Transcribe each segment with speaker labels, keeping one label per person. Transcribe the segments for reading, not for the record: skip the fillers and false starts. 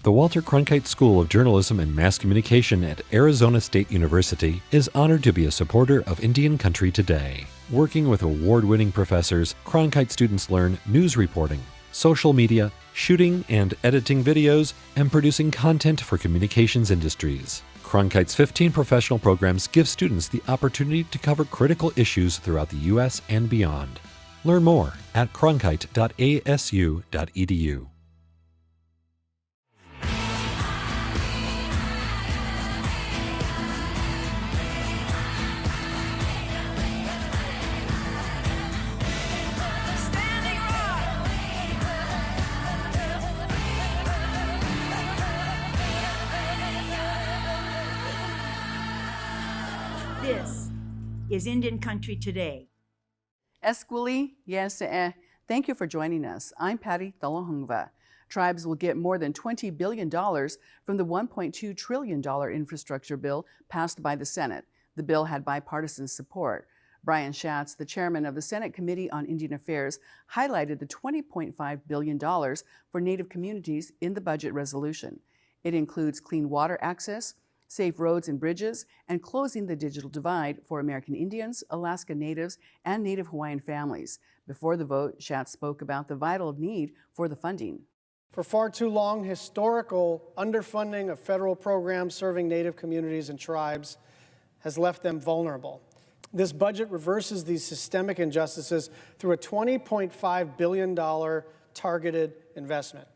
Speaker 1: The Walter Cronkite School of Journalism and Mass Communication at Arizona State University is honored to be a supporter of Indian Country Today. Working with award-winning professors, Cronkite students learn news reporting, social media, shooting and editing videos, and producing content for communications industries. Cronkite's 15 professional programs give students the opportunity to cover critical issues throughout the U.S. and beyond. Learn more at cronkite.asu.edu.
Speaker 2: This is Indian Country Today.
Speaker 3: Esquili, yes, thank you for joining us. I'm Patty Thalahungva. Tribes will get more than $20 billion from the $1.2 trillion infrastructure bill passed by the Senate. The bill had bipartisan support. Brian Schatz, the chairman of the Senate Committee on Indian Affairs, highlighted the $20.5 billion for Native communities in the budget resolution. It includes clean water access, safe roads and bridges, and closing the digital divide for American Indians, Alaska Natives, and Native Hawaiian families. Before the vote, Schatz spoke about the vital need for the funding.
Speaker 4: For far too long, historical underfunding of federal programs serving Native communities and tribes has left them vulnerable. This budget reverses these systemic injustices through a $20.5 billion targeted investment.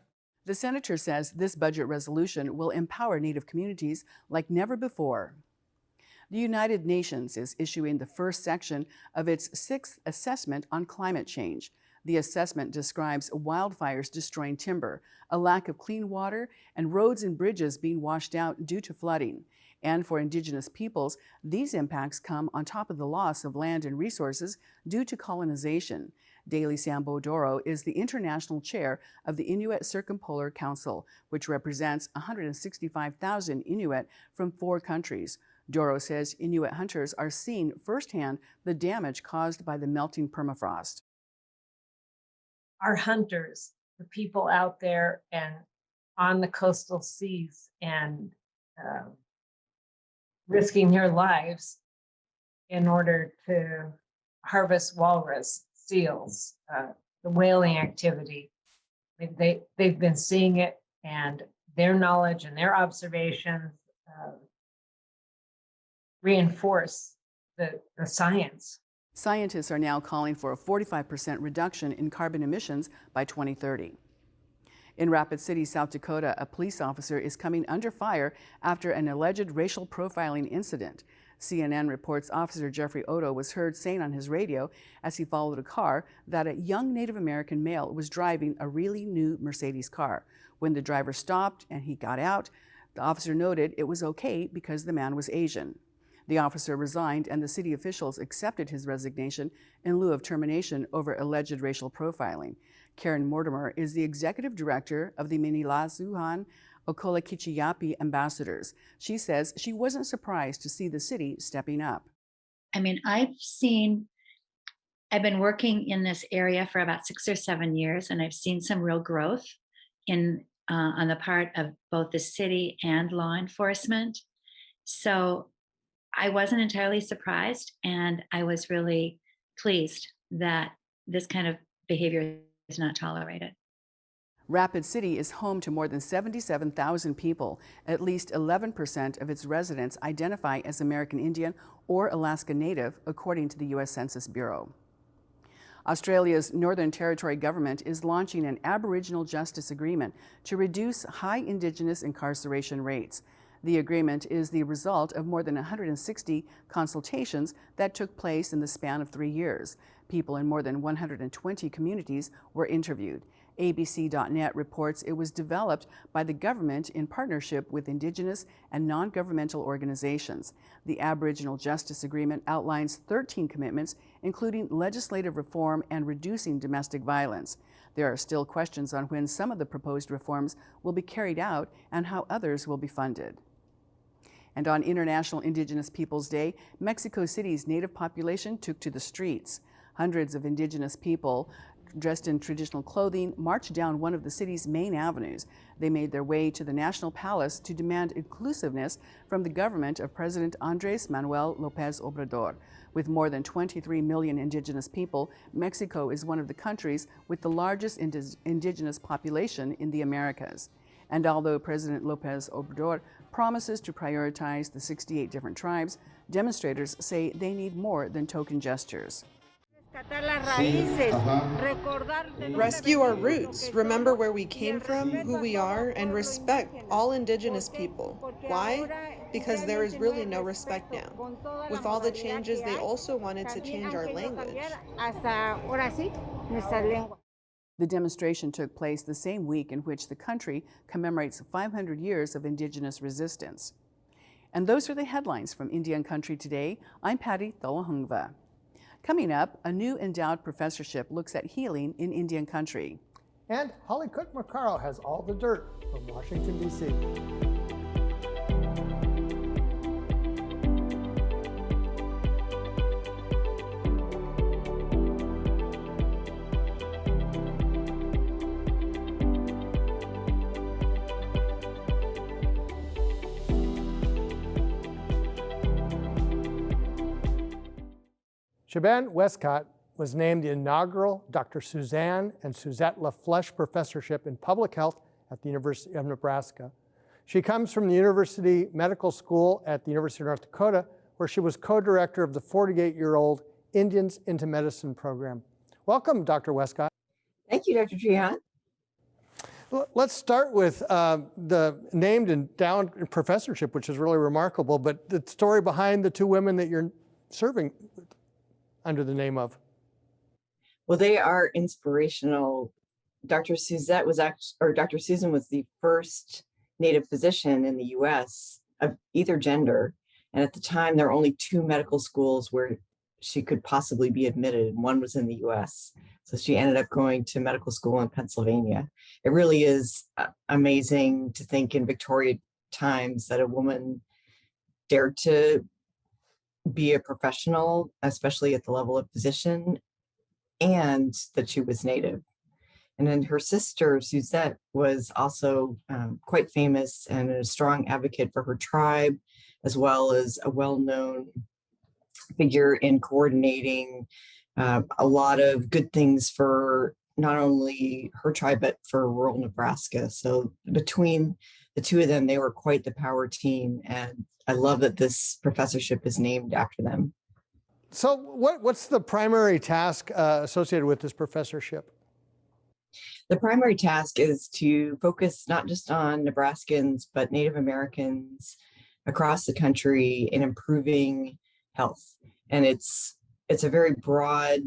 Speaker 3: The senator says this budget resolution will empower Native communities like never before. The United Nations is issuing the first section of its 6th assessment on climate change. The assessment describes wildfires destroying timber, a lack of clean water, and roads and bridges being washed out due to flooding. And for Indigenous peoples, these impacts come on top of the loss of land and resources due to colonization. Daly Sambo Doro is the international chair of the Inuit Circumpolar Council, which represents 165,000 Inuit from 4 countries. Doro says Inuit hunters are seeing firsthand the damage caused by the melting permafrost.
Speaker 5: Our hunters, the people out there and on the coastal seas and risking their lives in order to harvest walrus, seals, the whaling activity. They've been seeing it, and their knowledge and their observations reinforce the science.
Speaker 3: Scientists are now calling for a 45% reduction in carbon emissions by 2030. In Rapid City, South Dakota, a police officer is coming under fire after an alleged racial profiling incident. CNN reports Officer Jeffrey Otto was heard saying on his radio as he followed a car that a young Native American male was driving a really new Mercedes car. When the driver stopped and he got out, the officer noted it was okay because the man was Asian. The officer resigned and the city officials accepted his resignation in lieu of termination over alleged racial profiling. Karen Mortimer is the executive director of the Minilazuhan Okolakichiapi ambassadors. She says she wasn't surprised to see the city stepping up.
Speaker 6: I mean, I've been working in this area for about 6 or 7 years, and I've seen some real growth on the part of both the city and law enforcement. So I wasn't entirely surprised, and I was really pleased that this kind of behavior is not tolerated.
Speaker 3: Rapid City is home to more than 77,000 people. At least 11% of its residents identify as American Indian or Alaska Native, according to the U.S. Census Bureau. Australia's Northern Territory government is launching an Aboriginal Justice Agreement to reduce high Indigenous incarceration rates. The agreement is the result of more than 160 consultations that took place in the span of 3 years. People in more than 120 communities were interviewed. ABC.net reports it was developed by the government in partnership with Indigenous and non-governmental organizations. The Aboriginal Justice Agreement outlines 13 commitments, including legislative reform and reducing domestic violence. There are still questions on when some of the proposed reforms will be carried out and how others will be funded. And on International Indigenous Peoples Day, Mexico City's Native population took to the streets. Hundreds of Indigenous people dressed in traditional clothing, marched down one of the city's main avenues. They made their way to the National Palace to demand inclusiveness from the government of President Andrés Manuel López Obrador. With more than 23 million indigenous people, Mexico is one of the countries with the largest indigenous population in the Americas. And although President López Obrador promises to prioritize the 68 different tribes, demonstrators say they need more than token gestures.
Speaker 7: Rescue our roots, remember where we came from, who we are, and respect all indigenous people. Why? Because there is really no respect now. With all the changes, they also wanted to change our language.
Speaker 3: The demonstration took place the same week in which the country commemorates 500 years of indigenous resistance. And those are the headlines from Indian Country Today. I'm Patty Tholahungva. Coming up, a new endowed professorship looks at healing in Indian country.
Speaker 8: And Holly Cook-Macaro has all the dirt from Washington, D.C. Shaban Westcott was named the inaugural Dr. Suzanne and Suzette LaFlesche Professorship in Public Health at the University of Nebraska. She comes from the University Medical School at the University of North Dakota, where she was co-director of the 48-year-old Indians into Medicine program. Welcome, Dr. Westcott.
Speaker 9: Thank you, Dr. Trehan.
Speaker 8: Let's start with the named endowed professorship, which is really remarkable, but the story behind the two women that you're serving under the name of.
Speaker 9: Well, they are inspirational. Dr. Susan was the first Native physician in the U.S. of either gender. And at the time, there were only two medical schools where she could possibly be admitted, and one was in the U.S. So she ended up going to medical school in Pennsylvania. It really is amazing to think in Victorian times that a woman dared to be a professional, especially at the level of physician, and that she was Native. And then her sister, Suzette, was also quite famous and a strong advocate for her tribe, as well as a well-known figure in coordinating a lot of good things for not only her tribe, but for rural Nebraska. So between the two of them, they were quite the power team. And I love that this professorship is named after them.
Speaker 8: So what's the primary task associated with this professorship?
Speaker 9: The primary task is to focus not just on Nebraskans, but Native Americans across the country in improving health. And it's a very broad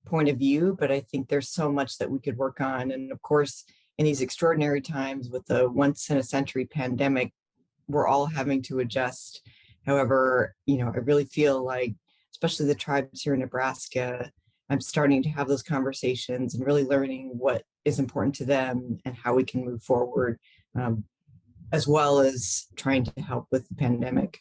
Speaker 9: point of view, but I think there's so much that we could work on. And of course, in these extraordinary times with the once in a century pandemic, we're all having to adjust. However, I really feel like, especially the tribes here in Nebraska, I'm starting to have those conversations and really learning what is important to them and how we can move forward, as well as trying to help with the pandemic.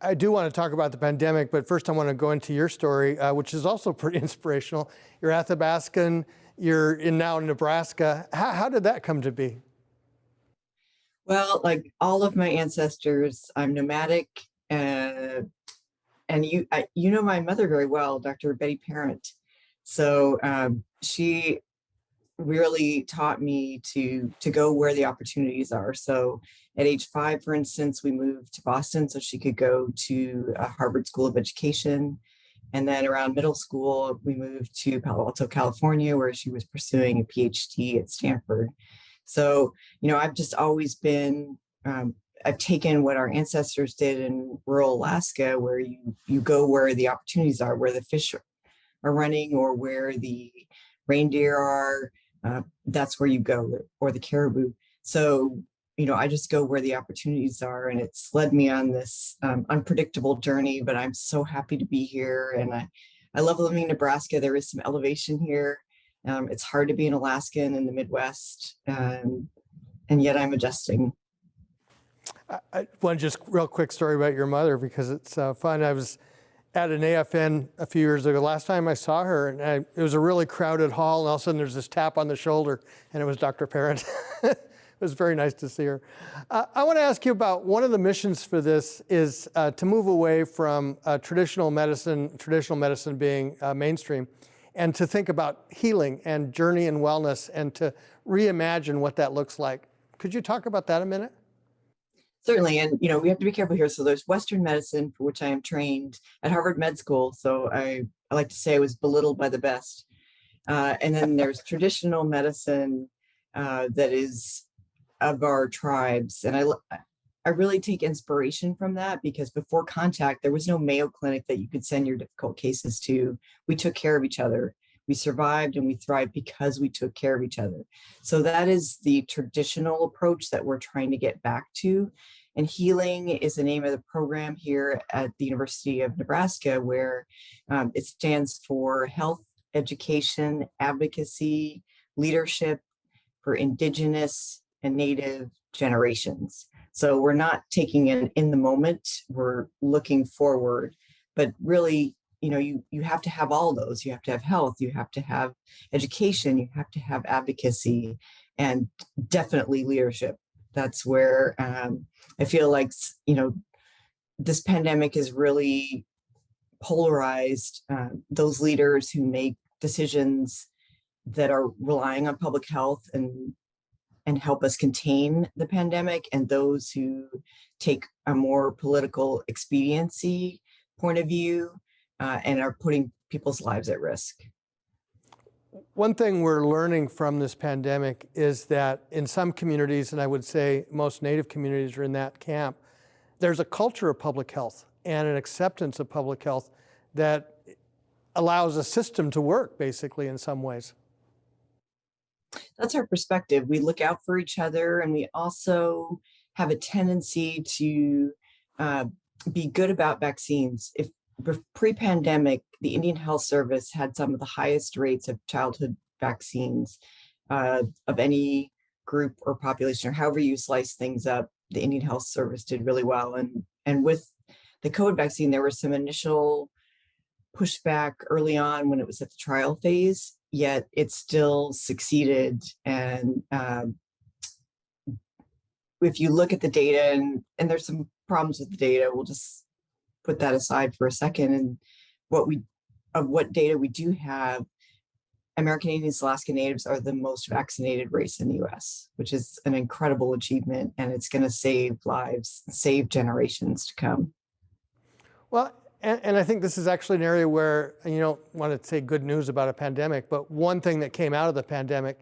Speaker 8: I do want to talk about the pandemic, but first I want to go into your story, which is also pretty inspirational. You're Athabascan, you're now in Nebraska. How did that come to be?
Speaker 9: Well, like all of my ancestors, I'm nomadic, and you know my mother very well, Dr. Betty Parent. So she really taught me to go where the opportunities are. So at age 5, for instance, we moved to Boston so she could go to Harvard School of Education. And then around middle school, we moved to Palo Alto, California, where she was pursuing a PhD at Stanford. So, I've just always been, I've taken what our ancestors did in rural Alaska, where you go where the opportunities are, where the fish are running or where the reindeer are, that's where you go, or the caribou. So, I just go where the opportunities are, and it's led me on this unpredictable journey, but I'm so happy to be here. And I love living in Nebraska. There is some elevation here. It's hard to be an Alaskan in the Midwest, and yet I'm adjusting.
Speaker 8: I want just real quick story about your mother because it's fun. I was at an AFN a few years ago. Last time I saw her, and it was a really crowded hall, and all of a sudden there's this tap on the shoulder, and it was Dr. Parent. It was very nice to see her. I want to ask you about one of the missions for this is to move away from traditional medicine being mainstream, and to think about healing and journey and wellness, and to reimagine what that looks like. Could you talk about that a minute?
Speaker 9: Certainly, and we have to be careful here. So there's Western medicine, for which I am trained at Harvard Med School. So I like to say I was belittled by the best. And then there's traditional medicine that is of our tribes. And I really take inspiration from that, because before contact, there was no Mayo Clinic that you could send your difficult cases to. We took care of each other. We survived and we thrived because we took care of each other. So that is the traditional approach that we're trying to get back to. And healing is the name of the program here at the University of Nebraska, where it stands for Health, Education, Advocacy, Leadership for Indigenous and Native generations. So we're not taking an in the moment, we're looking forward, but really, you have to have all those. You have to have health, you have to have education, you have to have advocacy, and definitely leadership. That's where I feel like, this pandemic has really polarized those leaders who make decisions that are relying on public health and help us contain the pandemic, and those who take a more political expediency point of view and are putting people's lives at risk.
Speaker 8: One thing we're learning from this pandemic is that in some communities, and I would say most Native communities are in that camp, there's a culture of public health and an acceptance of public health that allows a system to work, basically, in some ways.
Speaker 9: That's our perspective. We look out for each other, and we also have a tendency to be good about vaccines. If pre-pandemic, the Indian Health Service had some of the highest rates of childhood vaccines of any group or population, or however you slice things up, the Indian Health Service did really well. And with the COVID vaccine, there was some initial pushback early on when it was at the trial phase, yet it still succeeded. And if you look at the data, and there's some problems with the data, we'll just put that aside for a second. And what data we do have, American Indians, Alaska Natives are the most vaccinated race in the US, which is an incredible achievement, and it's going to save lives, save generations to come.
Speaker 8: Well, and I think this is actually an area where you don't want to say good news about a pandemic, but one thing that came out of the pandemic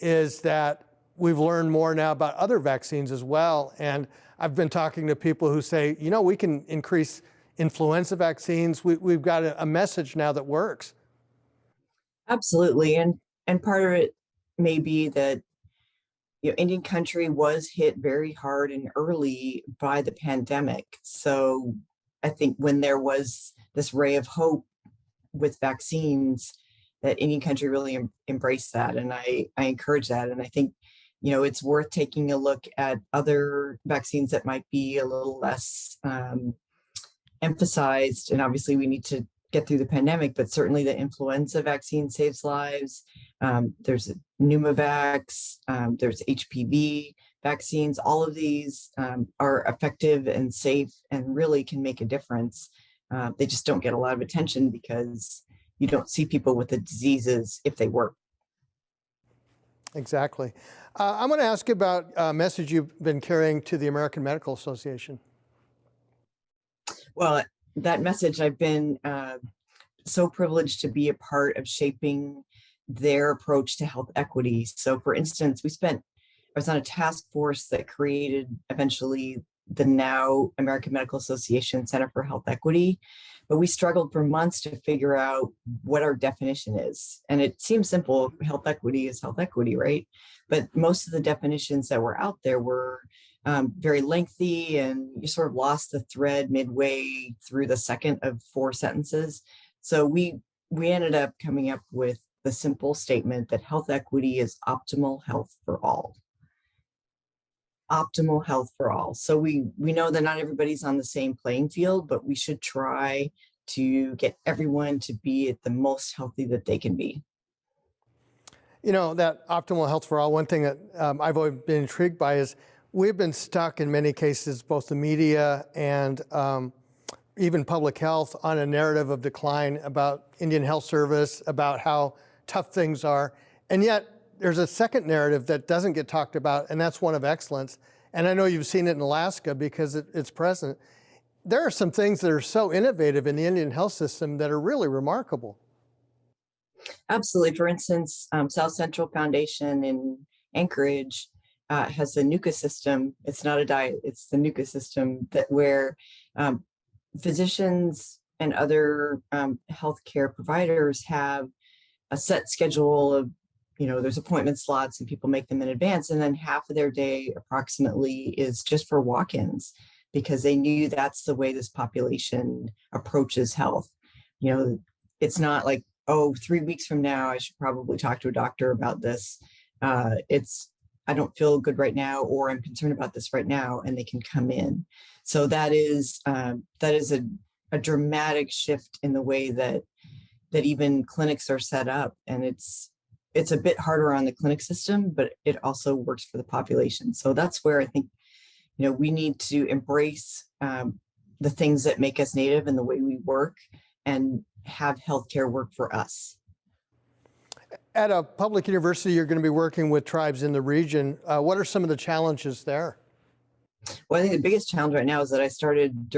Speaker 8: is that we've learned more now about other vaccines as well. And I've been talking to people who say, we can increase influenza vaccines. We've got a message now that works.
Speaker 9: Absolutely. And part of it may be that Indian country was hit very hard and early by the pandemic. So I think when there was this ray of hope with vaccines, that Indian country really embraced that. And I encourage that. And I think, it's worth taking a look at other vaccines that might be a little less emphasized. And obviously we need to get through the pandemic, but certainly the influenza vaccine saves lives. There's Pneumovax, there's HPV vaccines. All of these are effective and safe and really can make a difference. They just don't get a lot of attention because you don't see people with the diseases if they work.
Speaker 8: Exactly. I'm going to ask you about a message you've been carrying to the American Medical Association.
Speaker 9: Well, that message, I've been so privileged to be a part of shaping their approach to health equity. So for instance, I was on a task force that created eventually the now American Medical Association Center for Health Equity, but we struggled for months to figure out what our definition is. And it seems simple, health equity is health equity, right? But most of the definitions that were out there were very lengthy, and you sort of lost the thread midway through the second of 4 sentences. So we ended up coming up with the simple statement that health equity is optimal health for all. Optimal health for all. So we know that not everybody's on the same playing field, but we should try to get everyone to be at the most healthy that they can be.
Speaker 8: You know, that optimal health for all, one thing that I've always been intrigued by is we've been stuck in many cases, both the media and even public health, on a narrative of decline about Indian Health Service, about how tough things are. And yet there's a second narrative that doesn't get talked about, and that's one of excellence. And I know you've seen it in Alaska because it's present. There are some things that are so innovative in the Indian health system that are really remarkable.
Speaker 9: Absolutely. For instance, South Central Foundation in Anchorage has the NUCA system. It's not a diet, it's the NUCA system that where physicians and other healthcare providers have a set schedule of, there's appointment slots and people make them in advance. And then half of their day approximately is just for walk-ins, because they knew that's the way this population approaches health. It's not like, oh, 3 weeks from now, I should probably talk to a doctor about this. It's, I don't feel good right now, or I'm concerned about this right now, and they can come in. So that is a dramatic shift in the way that even clinics are set up. And it's a bit harder on the clinic system, but it also works for the population. So that's where I think, we need to embrace the things that make us Native and the way we work, and have healthcare work for us.
Speaker 8: At a public university, you're going to be working with tribes in the region. What are some of the challenges there?
Speaker 9: Well, I think the biggest challenge right now is that I started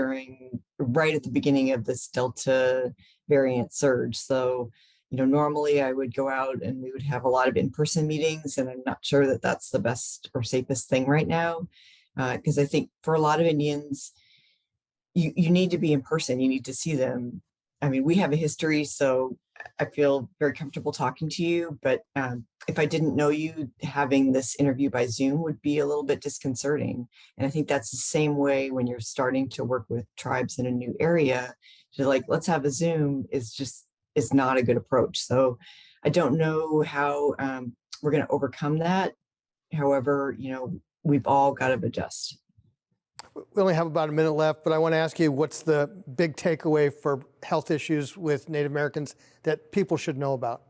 Speaker 9: right at the beginning of this Delta variant surge. So, normally I would go out and we would have a lot of in-person meetings, and I'm not sure that that's the best or safest thing right now. Because I think for a lot of Indians, you need to be in person, you need to see them. I mean, we have a history, so I feel very comfortable talking to you, but if I didn't know you, having this interview by Zoom would be a little bit disconcerting. And I think that's the same way when you're starting to work with tribes in a new area, to like, let's have a Zoom is not a good approach. So I don't know how we're going to overcome that. However, we've all got to adjust.
Speaker 8: We only have about a minute left, but I want to ask you, what's the big takeaway for health issues with Native Americans that people should know about?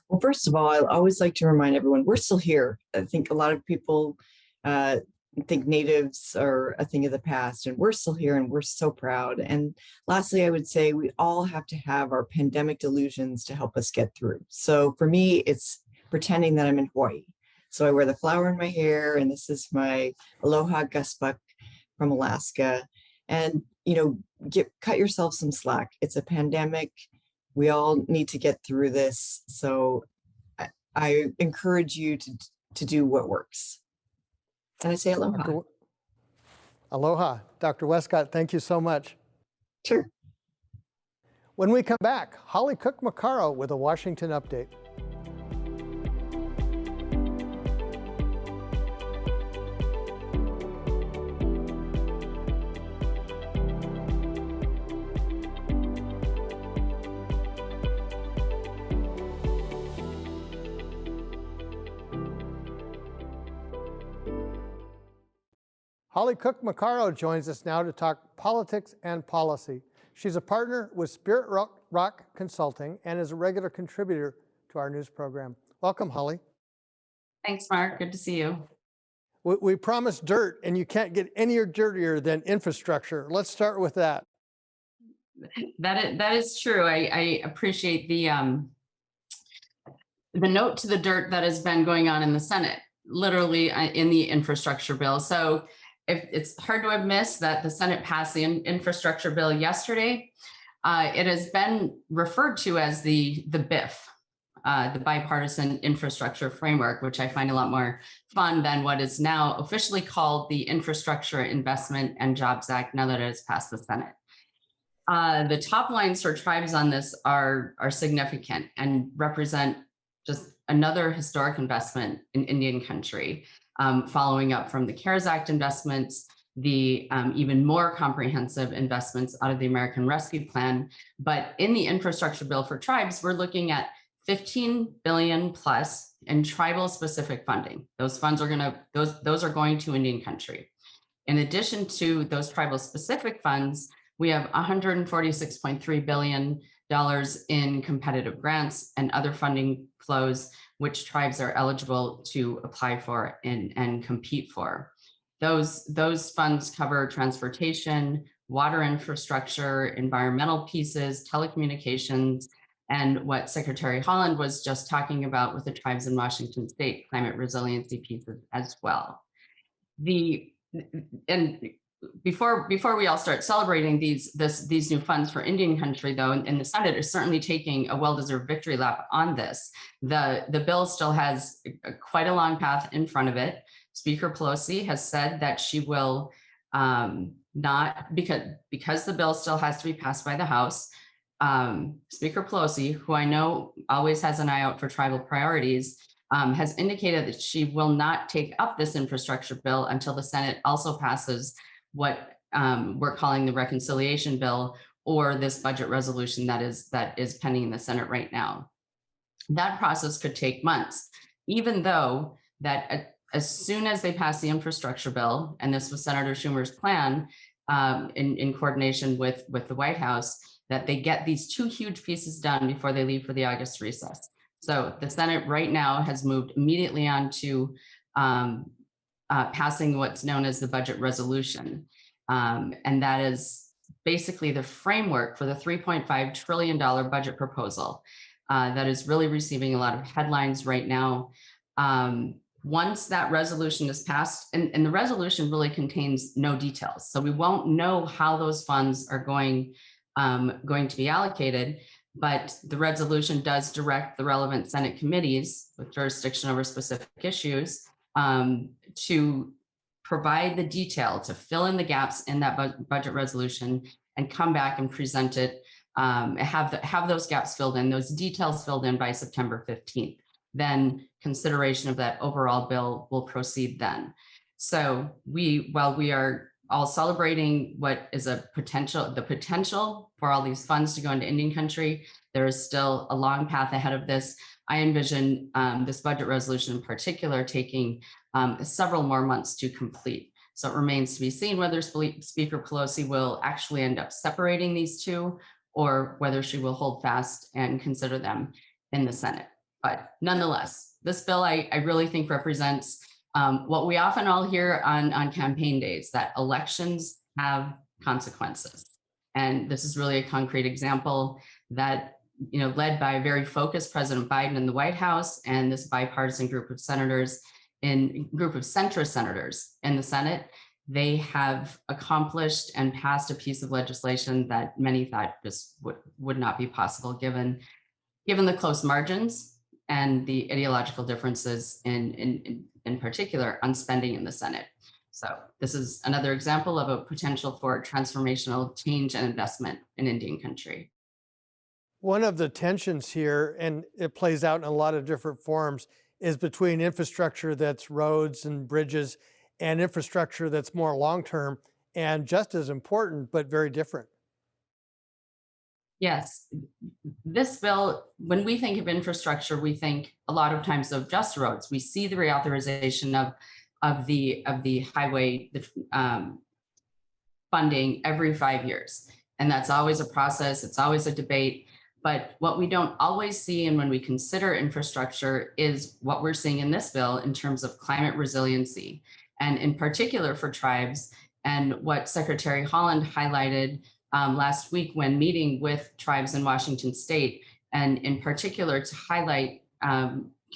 Speaker 9: Well, first of all, I always like to remind everyone, we're still here. I think a lot of people think Natives are a thing of the past, and we're still here, and we're so proud. And lastly, I would say we all have to have our pandemic delusions to help us get through. So for me, it's pretending that I'm in Hawaii. So I wear the flower in my hair, and this is my Aloha Gusbuck from Alaska. And, cut yourself some slack. It's a pandemic. We all need to get through this. So I encourage you to do what works. And I say aloha.
Speaker 8: Aloha. Dr. Westcott, thank you so much.
Speaker 9: Sure.
Speaker 8: When we come back, Holly Cook-Macaro with a Washington update. Holly Cook-Macaro joins us now to talk politics and policy. She's a partner with Spirit Rock Consulting and is a regular contributor to our news program. Welcome, Holly.
Speaker 10: Thanks, Mark. Good to see you.
Speaker 8: We promised dirt, and you can't get any dirtier than infrastructure. Let's start with that.
Speaker 10: That is true. I appreciate the note to the dirt that has been going on in the Senate, literally in the infrastructure bill. So it's hard to have missed that the Senate passed the infrastructure bill yesterday. It has been referred to as the BIF, the Bipartisan Infrastructure Framework, which I find a lot more fun than what is now officially called the Infrastructure Investment and Jobs Act, now that it has passed the Senate. The top lines for tribes on this are significant and represent just another historic investment in Indian country, following up from the CARES Act investments, the even more comprehensive investments out of the American Rescue Plan. But in the infrastructure bill for tribes, we're looking at $15 billion plus in tribal specific funding. Those funds are those are going to Indian country. In addition to those tribal specific funds, we have $146.3 billion in competitive grants and other funding flows, which tribes are eligible to apply for and compete for. Those funds cover transportation, water infrastructure, environmental pieces, telecommunications, and what Secretary Holland was just talking about with the tribes in Washington State, climate resiliency pieces as well. And before we all start celebrating these new funds for Indian country, though, and the Senate is certainly taking a well-deserved victory lap on this. The bill still has quite a long path in front of it. Speaker Pelosi has said that she will not, because the bill still has to be passed by the House. Speaker Pelosi, who I know always has an eye out for tribal priorities, has indicated that she will not take up this infrastructure bill until the Senate also passes what we're calling the reconciliation bill, or this budget resolution that is pending in the Senate right now. That process could take months, even though that as soon as they pass the infrastructure bill, and this was Senator Schumer's plan in coordination with the White House, that they get these two huge pieces done before they leave for the August recess. So the Senate right now has moved immediately on to passing what's known as the budget resolution. And that is basically the framework for the $3.5 trillion budget proposal that is really receiving a lot of headlines right now. Once that resolution is passed, and the resolution really contains no details, so we won't know how those funds are going to be allocated, but the resolution does direct the relevant Senate committees with jurisdiction over specific issues to provide the detail, to fill in the gaps in that budget resolution and come back and present it, have those gaps filled in, those details filled in by September 15th. Then consideration of that overall bill will proceed then. So while we are all celebrating what is the potential for all these funds to go into Indian country, there is still a long path ahead of this. I envision this budget resolution in particular taking several more months to complete. So it remains to be seen whether Speaker Pelosi will actually end up separating these two, or whether she will hold fast and consider them in the Senate. But nonetheless, this bill I really think represents what we often all hear on campaign days, that elections have consequences. And this is really a concrete example that, led by a very focused President Biden in the White House and this bipartisan group of centrist senators in the Senate, they have accomplished and passed a piece of legislation that many thought just would not be possible given the close margins and the ideological differences in particular on spending in the Senate. So this is another example of a potential for transformational change and investment in Indian country.
Speaker 8: One of the tensions here, and it plays out in a lot of different forms, is between infrastructure that's roads and bridges and infrastructure that's more long-term and just as important, but very different.
Speaker 10: Yes, this bill, when we think of infrastructure, we think a lot of times of just roads. We see the reauthorization of the highway funding every 5 years. And that's always a process, it's always a debate. But what we don't always see, and when we consider infrastructure, is what we're seeing in this bill in terms of climate resiliency, and in particular for tribes, and what Secretary Holland highlighted last week when meeting with tribes in Washington State, and in particular to highlight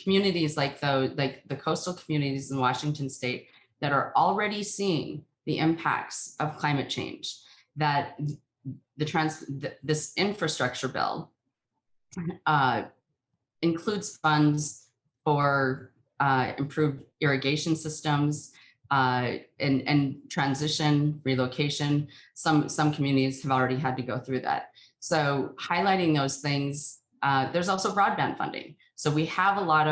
Speaker 10: communities like the coastal communities in Washington State that are already seeing the impacts of climate change, that this infrastructure bill includes funds for improved irrigation systems, and transition, relocation. Some communities have already had to go through that. So highlighting those things, there's also broadband funding. So we have a lot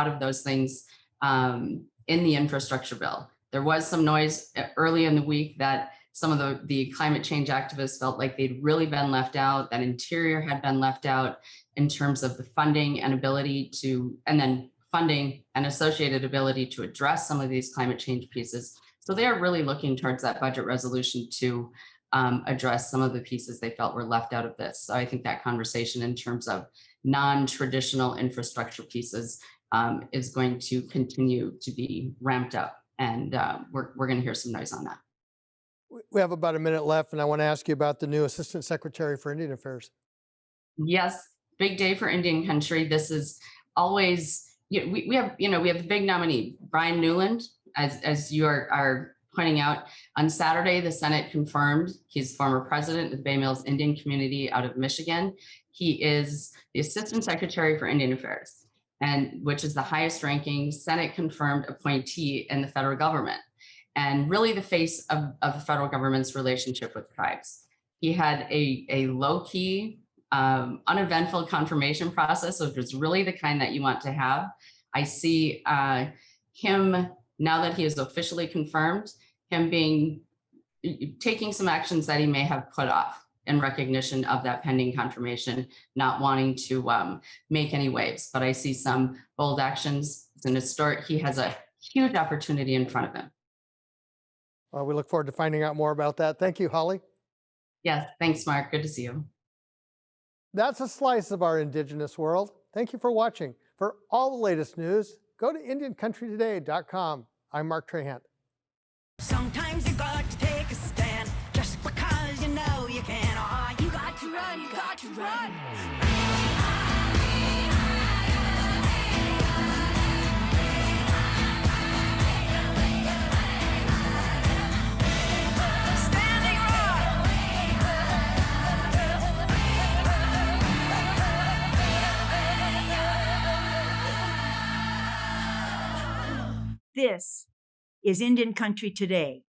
Speaker 10: of those things in the infrastructure bill. There was some noise early in the week that some of the climate change activists felt like they'd really been left out, that Interior had been left out in terms of the funding and ability to, and then funding and associated ability to address some of these climate change pieces. So they are really looking towards that budget resolution to address some of the pieces they felt were left out of this. So I think that conversation in terms of non-traditional infrastructure pieces is going to continue to be ramped up. And we're going to hear some noise on that.
Speaker 8: We have about a minute left, and I want to ask you about the new Assistant Secretary for Indian Affairs.
Speaker 10: Yes, big day for Indian country. This is always, we have the big nominee, Brian Newland, as you are pointing out. On Saturday, the Senate confirmed he's former president of the Bay Mills Indian community out of Michigan. He is the Assistant Secretary for Indian Affairs, and which is the highest ranking Senate confirmed appointee in the federal government, and really the face of the federal government's relationship with tribes. He had a low-key, uneventful confirmation process, which was really the kind that you want to have. I see him, now that he is officially confirmed, him taking some actions that he may have put off in recognition of that pending confirmation, not wanting to make any waves. But I see some bold actions. He has a huge opportunity in front of him.
Speaker 8: Well, we look forward to finding out more about that. Thank you, Holly.
Speaker 10: Yes, thanks, Mark. Good to see you.
Speaker 8: That's a slice of our Indigenous world. Thank you for watching. For all the latest news, go to IndianCountryToday.com. I'm Mark Trahant.
Speaker 2: Sometimes you got to take a stand just because you know you can. Oh, you got to run, you got to run. Standing rock. This is Indian Country Today.